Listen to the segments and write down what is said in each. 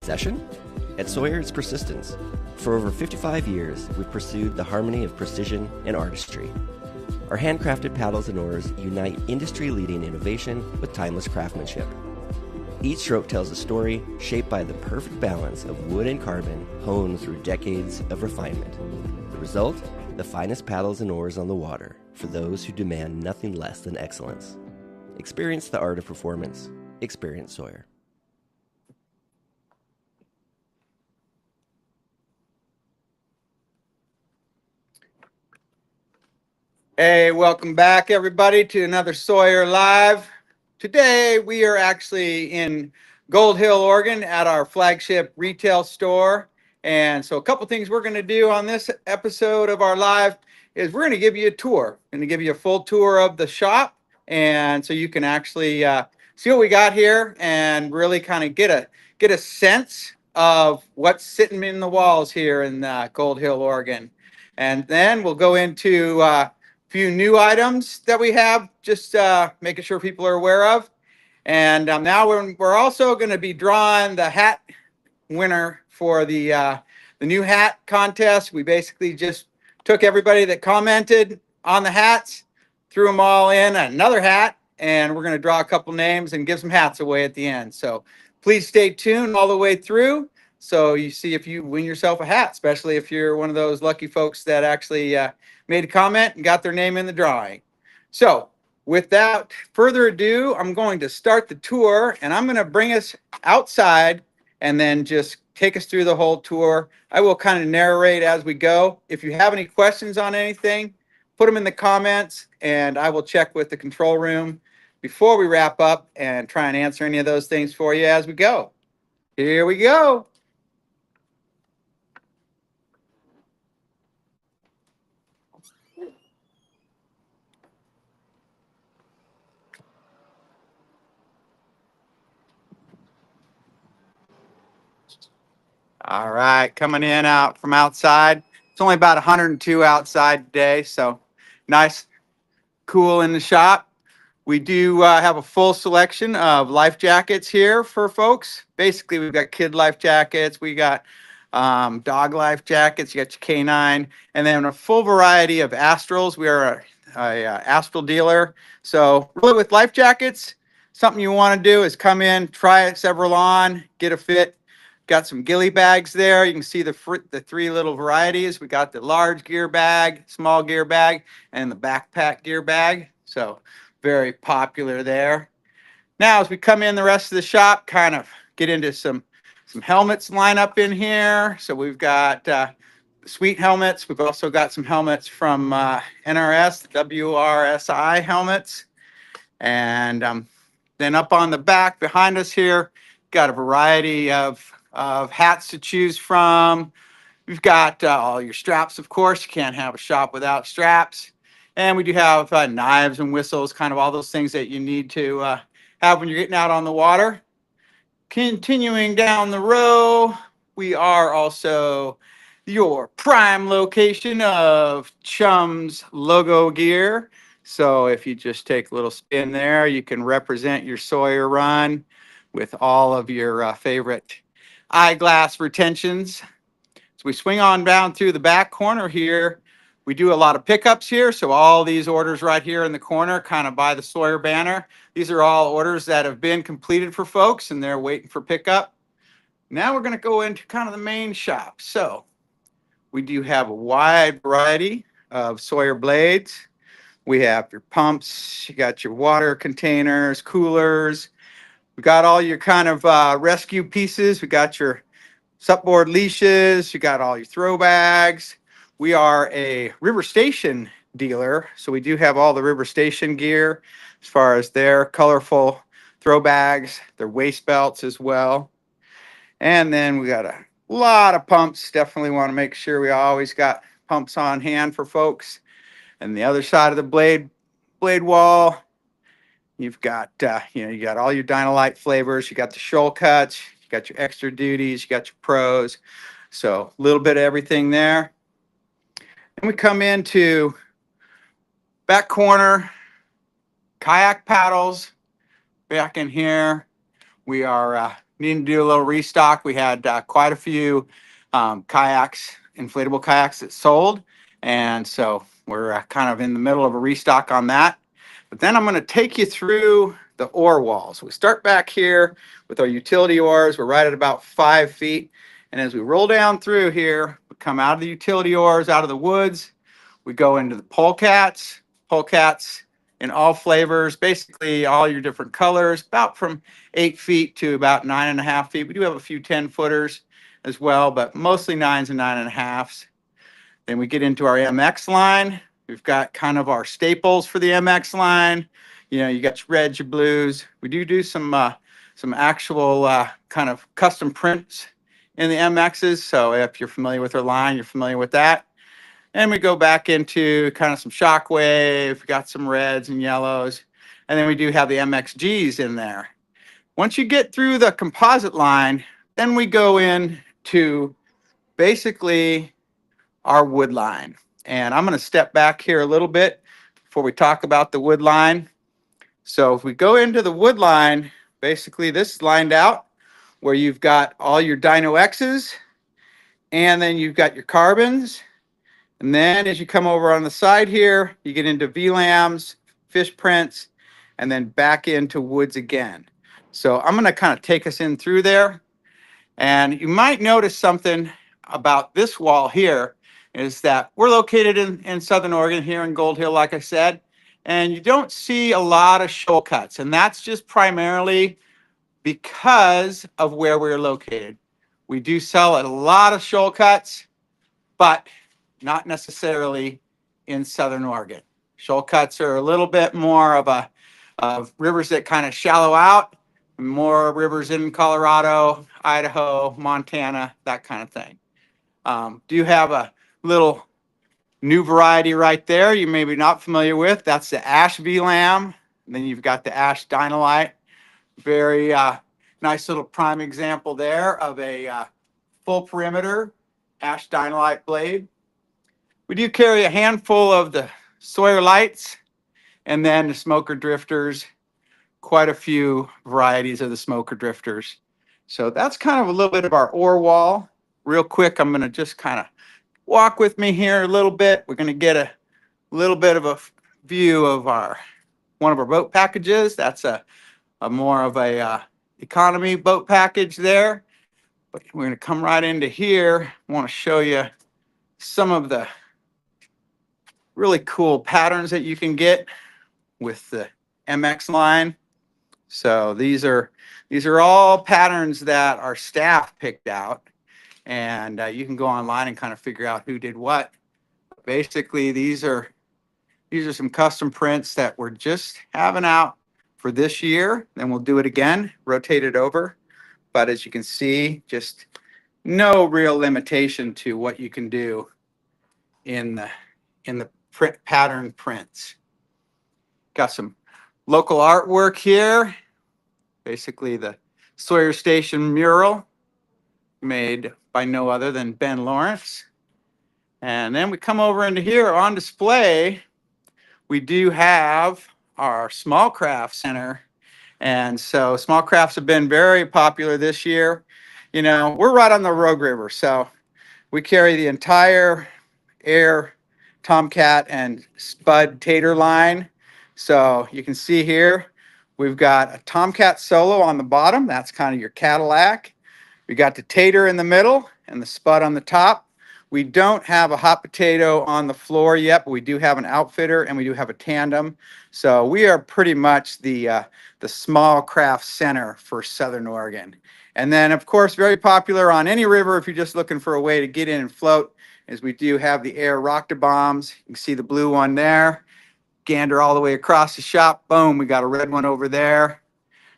Obsession? At Sawyer, it's persistence. For over 55 years, we've pursued the harmony of precision and artistry. Our handcrafted paddles and oars unite industry-leading innovation with timeless craftsmanship. Each stroke tells a story shaped by the perfect balance of wood and carbon honed through decades of refinement. The result? The finest paddles and oars on the water for those who demand nothing less than excellence. Experience the art of performance. Experience Sawyer. Hey, welcome back everybody to another Sawyer Live. Today we are actually in Gold Hill, Oregon at our flagship retail store. And so a couple things we're going to do on this episode of our live is we're going to give you a tour. Going to give you a full tour of the shop, and so you can actually see what we got here and really kind of get a sense of what's sitting in the walls here in Gold Hill, Oregon. And then we'll go into few new items that we have, just making sure people are aware of. And now we're also going to be drawing the hat winner for the new hat contest. We basically just took everybody that commented on the hats, threw them all in another hat, and we're going to draw a couple names and give some hats away at the end. So please stay tuned all the way through so you see if you win yourself a hat, especially if you're one of those lucky folks that actually made a comment and got their name in the drawing. So without further ado, I'm going to start the tour, and I'm going to bring us outside and then just take us through the whole tour. I will kind of narrate as we go. If you have any questions on anything, put them in the comments, and I will check with the control room before we wrap up and try and answer any of those things for you as we go. Here we go. All right, coming in out from outside. It's only about 102 outside today, so nice, cool in the shop. We do have a full selection of life jackets here for folks. Basically, we've got kid life jackets, we got dog life jackets, you got your canine, and then a full variety of Astrals. We are a Astral dealer. So really with life jackets, something you want to do is come in, try several on, get a fit. Got some ghillie bags there. You can see the three little varieties. We got the large gear bag, small gear bag, and the backpack gear bag. So very popular there. Now, as we come in the rest of the shop, kind of get into some helmets line up in here. So we've got Sweet helmets. We've also got some helmets from NRS, WRSI helmets. And then up on the back behind us here, got a variety of hats to choose from. We've got all your straps, of course. You can't have a shop without straps. And we do have knives and whistles, kind of all those things that you need to have when you're getting out on the water. Continuing down the row, we are also your prime location of Chum's logo gear. So if you just take a little spin there, you can represent your Sawyer run with all of your favorite eyeglass retentions. So we swing on down through the back corner here. We do a lot of pickups here. So all these orders right here in the corner, kind of by the Sawyer banner, these are all orders that have been completed for folks and they're waiting for pickup. Now we're going to go into kind of the main shop. So we do have a wide variety of Sawyer blades. We have your pumps, you got your water containers, coolers. We got all your kind of rescue pieces. We got your supboard leashes. You got all your throw bags. We are a River Station dealer, so we do have all the River Station gear as far as their colorful throw bags, their waist belts as well. And then we got a lot of pumps. Definitely want to make sure we always got pumps on hand for folks. And the other side of the blade wall, you've got, you got all your Dynalite flavors. You got the shoal cuts. You got your extra duties. You got your pros. So a little bit of everything there. And we come into back corner, kayak paddles. Back in here, we are needing to do a little restock. We had quite a few kayaks, inflatable kayaks that sold. And so we're kind of in the middle of a restock on that. But then I'm going to take you through the oar walls. We start back here with our utility oars. We're right at about 5 feet. And as we roll down through here, we come out of the utility oars, out of the woods. We go into the polecats in all flavors, basically all your different colors, about from 8 feet to about 9.5 feet. We do have a few 10-footers as well, but mostly 9s and 9.5s. Then we get into our MX line. We've got kind of our staples for the MX line. You know, you got your reds, your blues. We do some actual kind of custom prints in the MXs. So if you're familiar with our line, you're familiar with that. And we go back into kind of some Shockwave. We got some reds and yellows. And then we do have the MXGs in there. Once you get through the composite line, then we go in to basically our wood line. And I'm going to step back here a little bit before we talk about the wood line. So if we go into the wood line, basically this is lined out where you've got all your Dyno X's, and then you've got your carbons. And then as you come over on the side here, you get into VLAMs, fish prints, and then back into woods again. So I'm going to kind of take us in through there. And you might notice something about this wall here is that we're located in Southern Oregon here in Gold Hill, like I said, and you don't see a lot of shoal cuts. And that's just primarily because of where we're located. We do sell a lot of shoal cuts, but not necessarily in Southern Oregon. Shoal cuts are a little bit more of rivers that kind of shallow out, more rivers in Colorado, Idaho, Montana, that kind of thing. Do have a little new variety right there you may be not familiar with. That's the Ash VLAM. And then you've got the Ash Dynolite. Very nice little prime example there of a full perimeter Ash Dynolite blade. We do carry a handful of the Sawyer lights and then the smoker drifters, quite a few varieties of the smoker drifters. So that's kind of a little bit of our oar wall. Real quick, I'm going to just kind of walk with me here a little bit. We're going to get a little bit of a view of one of our boat packages. That's a more of a economy boat package there. But we're going to come right into here. I want to show you some of the really cool patterns that you can get with the MX line. So these are all patterns that our staff picked out, and you can go online and kind of figure out who did what. Basically, these are some custom prints that we're just having out for this year. Then we'll do it again, rotate it over. But as you can see, just no real limitation to what you can do in the print pattern prints. Got some local artwork here. Basically the Sawyer Station mural made by no other than Ben Lawrence. And then we come over into here on display. We do have our small craft center. And so small crafts have been very popular this year. You know, we're right on the Rogue River. So we carry the entire Air, Tomcat, and Spud Tater line. So you can see here, we've got a Tomcat Solo on the bottom. That's kind of your Cadillac. We got the Tater in the middle and the Spud on the top. We don't have a hot potato on the floor yet, but we do have an outfitter and we do have a tandem. So we are pretty much the small craft center for Southern Oregon. And then, of course, very popular on any river if you're just looking for a way to get in and float, is we do have the Air Rock-to-Bombs. You can see the blue one there. Gander all the way across the shop. Boom, we got a red one over there.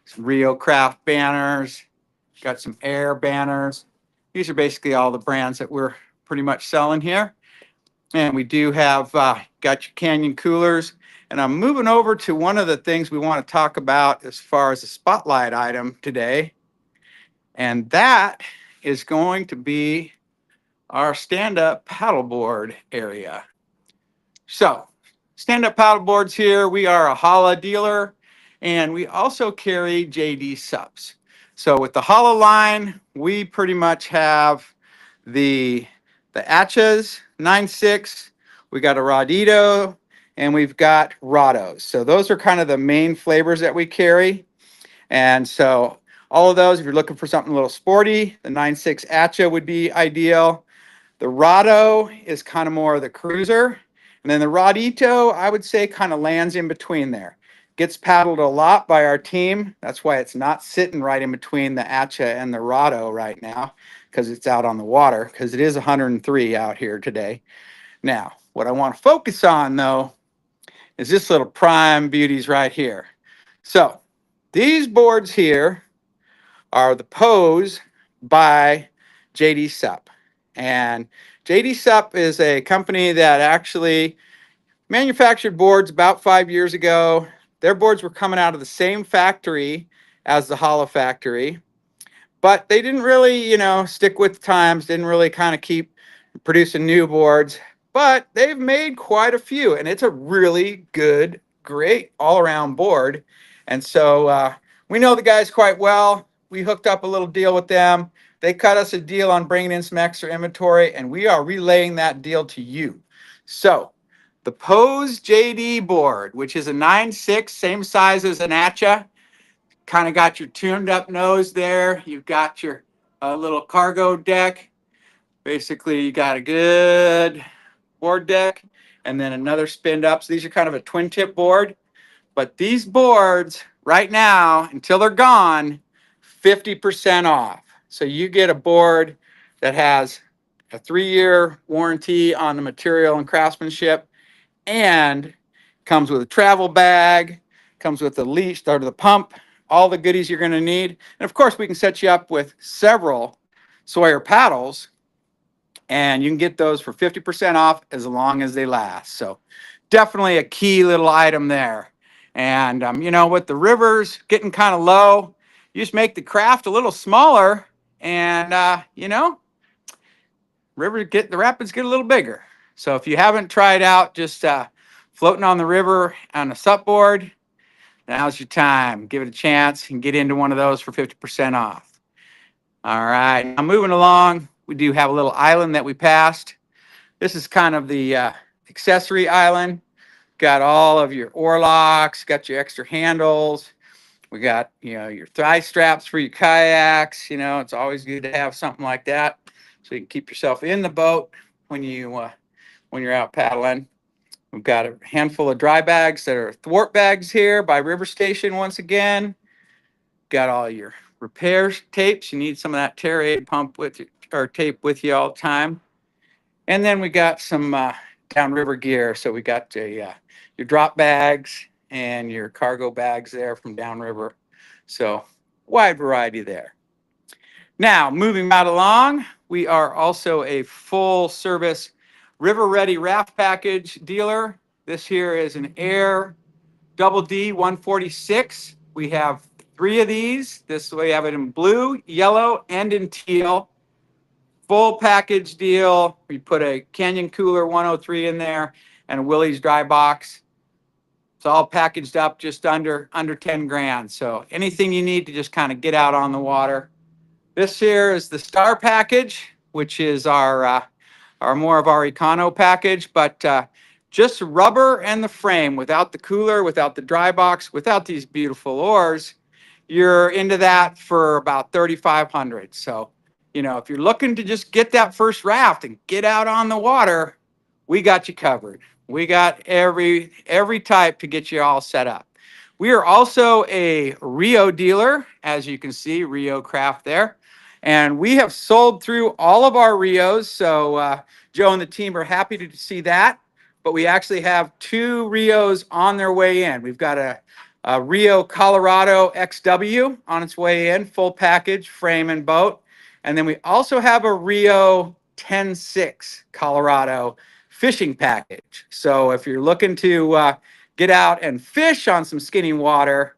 Some Rio Craft banners. Got some Air banners. These are basically all the brands that we're pretty much selling here. And we do have got your Canyon coolers. And I'm moving over to one of the things we want to talk about as far as a spotlight item today. And that is going to be our stand-up paddleboard area. So stand-up paddleboards here. We are a Hala dealer, and we also carry JD subs. So with the hollow line, we pretty much have the Achas 9.6. We got a Rodito, and we've got Rados. So those are kind of the main flavors that we carry. And so all of those, if you're looking for something a little sporty, the 9.6 Acha would be ideal. The Rado is kind of more of the cruiser. And then the Rodito, I would say, kind of lands in between there. Gets paddled a lot by our team. That's why it's not sitting right in between the Acha and the Rado right now, because it's out on the water, because it is 103 out here today. Now, what I want to focus on, though, is this little prime beauties right here. So these boards here are the Pose by JD Sup. And JD Sup is a company that actually manufactured boards about 5 years ago. Their boards were coming out of the same factory as the Hollow Factory, but they didn't really, stick with times, didn't really kind of keep producing new boards, but they've made quite a few, and it's a really good, great all-around board. And so we know the guys quite well. We hooked up a little deal with them. They cut us a deal on bringing in some extra inventory, and we are relaying that deal to you. So the Pose JD board, which is a 9.6, same size as an Acha, kind of got your tuned up nose there. You've got your little cargo deck. Basically, you got a good board deck and then another spinned up. So these are kind of a twin tip board. But these boards right now, until they're gone, 50% off. So you get a board that has a 3-year warranty on the material and craftsmanship, and comes with a travel bag, comes with the leash or the pump, all the goodies you're going to need. And of course, we can set you up with several Sawyer paddles, and you can get those for 50% off as long as they last. So definitely a key little item there. And, with the rivers getting kind of low, you just make the craft a little smaller, and, the rapids get a little bigger. So if you haven't tried out just floating on the river on a sup board, now's your time. Give it a chance and get into one of those for 50% off. All right, now moving along, we do have a little island that we passed. This is kind of the accessory island. Got all of your oar locks, got your extra handles. We got, your thigh straps for your kayaks. It's always good to have something like that so you can keep yourself in the boat when you're out paddling. We've got a handful of dry bags that are thwart bags here by River Station once again. Got all your repair tapes. You need some of that tear aid pump with you, or tape with you all the time. And then we got some downriver gear. So we got your drop bags and your cargo bags there from downriver. So wide variety there. Now, moving right along, we are also a full service river ready raft package dealer. This here is an Air Double D 146. We have 3 of these. This way, we have it in blue, yellow, and in teal. Full package deal. We put a Canyon Cooler 103 in there and a Willys dry box. It's all packaged up just under 10 grand. So anything you need to just kind of get out on the water. This here is the Star package, which is our more of our econo package, but just rubber and the frame, without the cooler, without the dry box, without these beautiful oars. You're into that for about $3,500. So, if you're looking to just get that first raft and get out on the water, we got you covered. We got every type to get you all set up. We are also a Rio dealer, as you can see, Rio Craft there. And we have sold through all of our Rios. So Joe and the team are happy to see that. But we actually have 2 Rios on their way in. We've got a Rio Colorado XW on its way in, full package, frame and boat. And then we also have a Rio 10.6 Colorado fishing package. So if you're looking to get out and fish on some skinny water,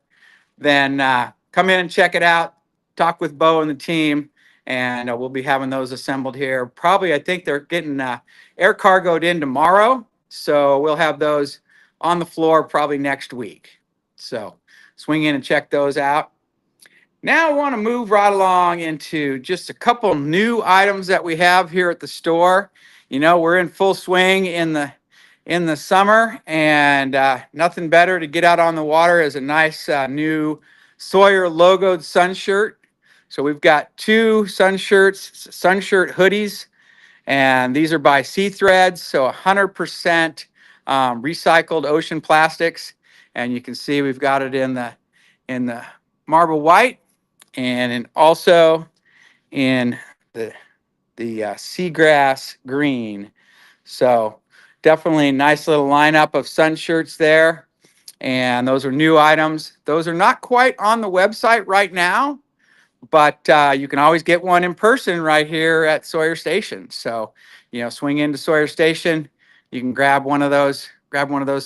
then come in and check it out. Talk with Bo and the team, and we'll be having those assembled here. Probably, I think they're getting air cargoed in tomorrow. So we'll have those on the floor probably next week. So swing in and check those out. Now I want to move right along into just a couple new items that we have here at the store. You know, we're in full swing in the summer, and nothing better to get out on the water is a nice new Sawyer logoed sun shirt. So we've got two sun shirts, sun shirt hoodies, and these are by Sea Threads, so 100% recycled ocean plastics. And you can see we've got it in the marble white, and also in the seagrass green. So definitely a nice little lineup of sun shirts there. And those are new items. Those are not quite on the website right now, but you can always get one in person right here at Sawyer Station. So, you know, swing into Sawyer Station, you can grab one of those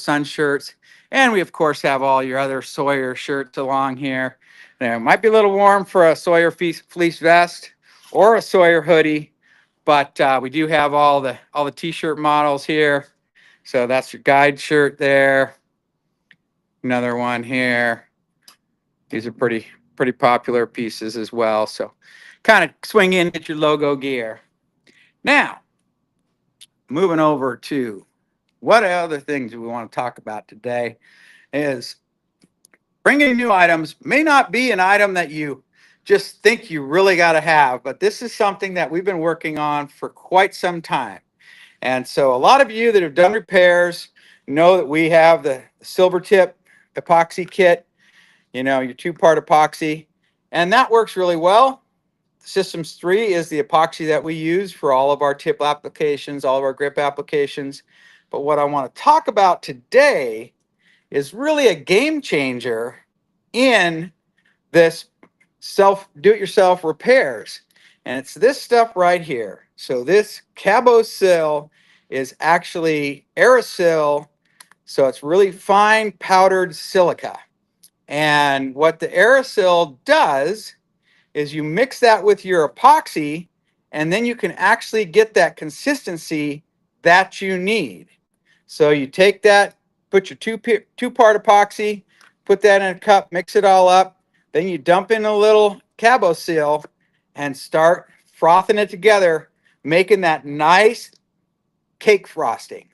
sun shirts. And we, of course, have all your other Sawyer shirts along here. Now, it might be a little warm for a Sawyer fleece vest or a Sawyer hoodie, but we do have all the t-shirt models here. So that's your guide shirt there. Another one here. These are pretty popular pieces as well. So kind of swing in, get your logo gear. Now, moving over to what other things we want to talk about today is bringing new items may not be an item that you just think you really got to have, but this is something that we've been working on for quite some time. And so a lot of you that have done repairs know that we have the silver tip epoxy kit, you know, your two-part epoxy, and that works really well. Systems 3 is the epoxy that we use for all of our tip applications, all of our grip applications. But what I want to talk about today is really a game changer in this do-it-yourself repairs. And it's this stuff right here. So this Cabosil is actually aerosol. So it's really fine powdered silica. And what the aerosol does is you mix that with your epoxy, and then you can actually get that consistency that you need. So you take that, put your two-part epoxy, put that in a cup, mix it all up, then you dump in a little Cabosil and start frothing it together, making that nice cake frosting.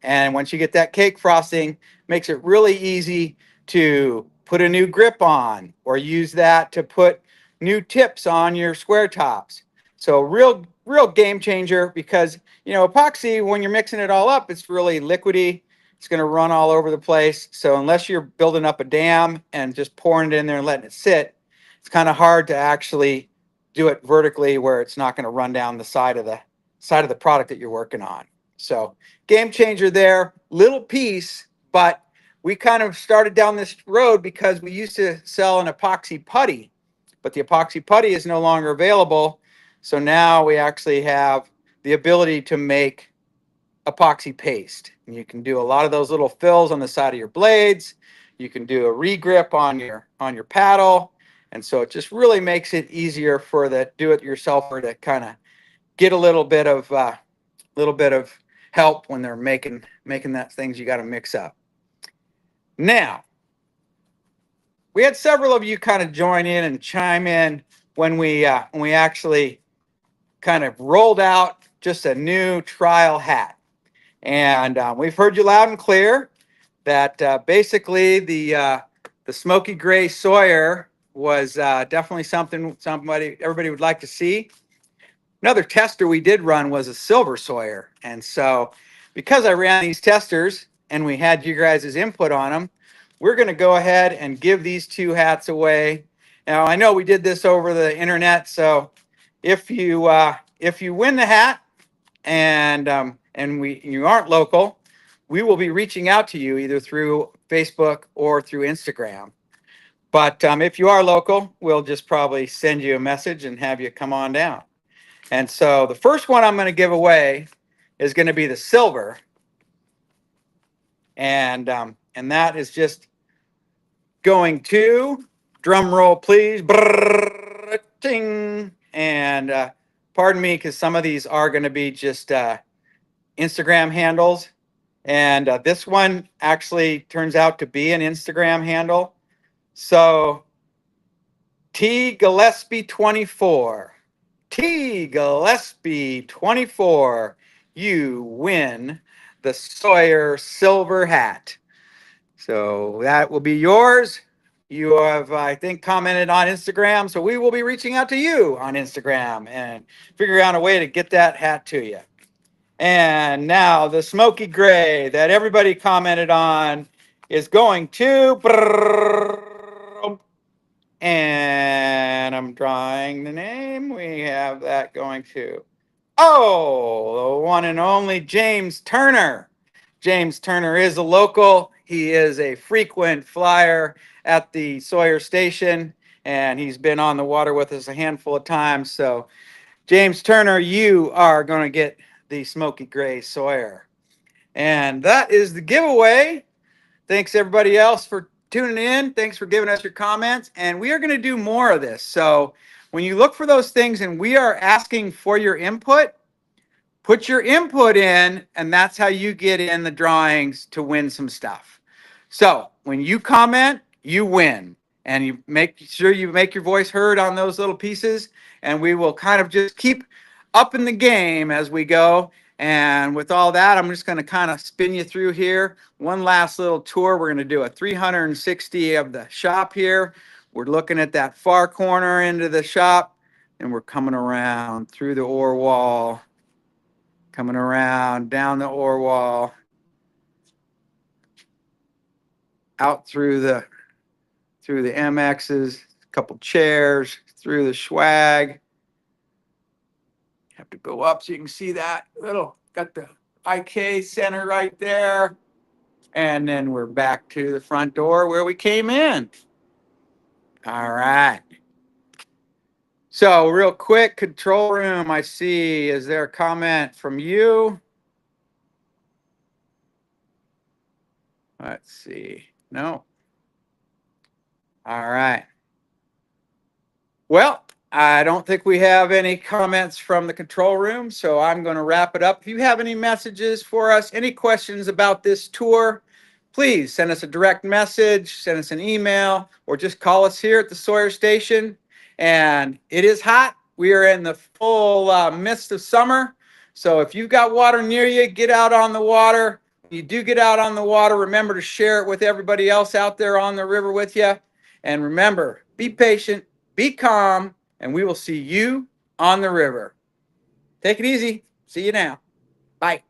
And once you get that cake frosting, makes it really easy to put a new grip on or use that to put new tips on your square tops. So real game changer, because, you know, epoxy, when you're mixing it all up, it's really liquidy. It's going to run all over the place. So unless you're building up a dam and just pouring it in there and letting it sit, it's kind of hard to actually do it vertically where it's not going to run down the side of the product that you're working on. So game changer there, little piece, but we kind of started down this road because we used to sell an epoxy putty, but the epoxy putty is no longer available. So now we actually have the ability to make epoxy paste. And you can do a lot of those little fills on the side of your blades. You can do a regrip on your paddle. And so it just really makes it easier for the do-it-yourselfer to kind of get a little bit of help when they're making that things you got to mix up. Now, we had several of you kind of join in and chime in when we actually kind of rolled out just a new trial hat. And we've heard you loud and clear that basically the smoky gray Sawyer was definitely something everybody would like to see. Another tester we did run was a silver Sawyer. And so because I ran these testers and we had you guys' input on them, we're going to go ahead and give these two hats away. Now, I know we did this over the internet, so if you win the hat and you aren't local, we will be reaching out to you either through Facebook or through Instagram. But if you are local, we'll just probably send you a message and have you come on down. And so the first one I'm going to give away is going to be the silver. And that is just going to, drum roll please, brrr, ting. And pardon me, because some of these are going to be just Instagram handles. And this one actually turns out to be an Instagram handle. So T. Gillespie 24. T. Gillespie 24. You win the Sawyer silver hat. So that will be yours. You have, I think, commented on Instagram. So we will be reaching out to you on Instagram and figure out a way to get that hat to you. And now the smoky gray that everybody commented on is going to. And I'm drawing the name. We have that going to. Oh, the one and only James Turner. James Turner is a local. He is a frequent flyer at the Sawyer station, and he's been on the water with us a handful of times. So, James Turner, you are going to get the Smoky Gray Sawyer. And that is the giveaway. Thanks, everybody else, for tuning in. Thanks for giving us your comments. And we are going to do more of this. So, when you look for those things and we are asking for your input, put your input in, and that's how you get in the drawings to win some stuff. So when you comment, you win. And you make sure you make your voice heard on those little pieces, and we will kind of just keep up in the game as we go. And with all that, I'm just going to kind of spin you through here. One last little tour. We're going to do a 360 of the shop here. We're looking at that far corner into the shop, and we're coming around through the ore wall. Coming around, down the ore wall, out through the MXs, a couple chairs, through the swag. Have to go up so you can see that little, got the IK center right there. And then we're back to the front door where we came in. All right. So real quick, control room, I see, is there a comment from you? Let's see. No. All right. Well, I don't think we have any comments from the control room, so I'm going to wrap it up. If you have any messages for us, any questions about this tour, please send us a direct message, send us an email, or just call us here at the Sawyer Station. And it is hot. We are in the full midst of summer. So if you've got water near you, get out on the water. When you do get out on the water, remember to share it with everybody else out there on the river with you. And remember, be patient, be calm, and we will see you on the river. Take it easy. See you now. Bye.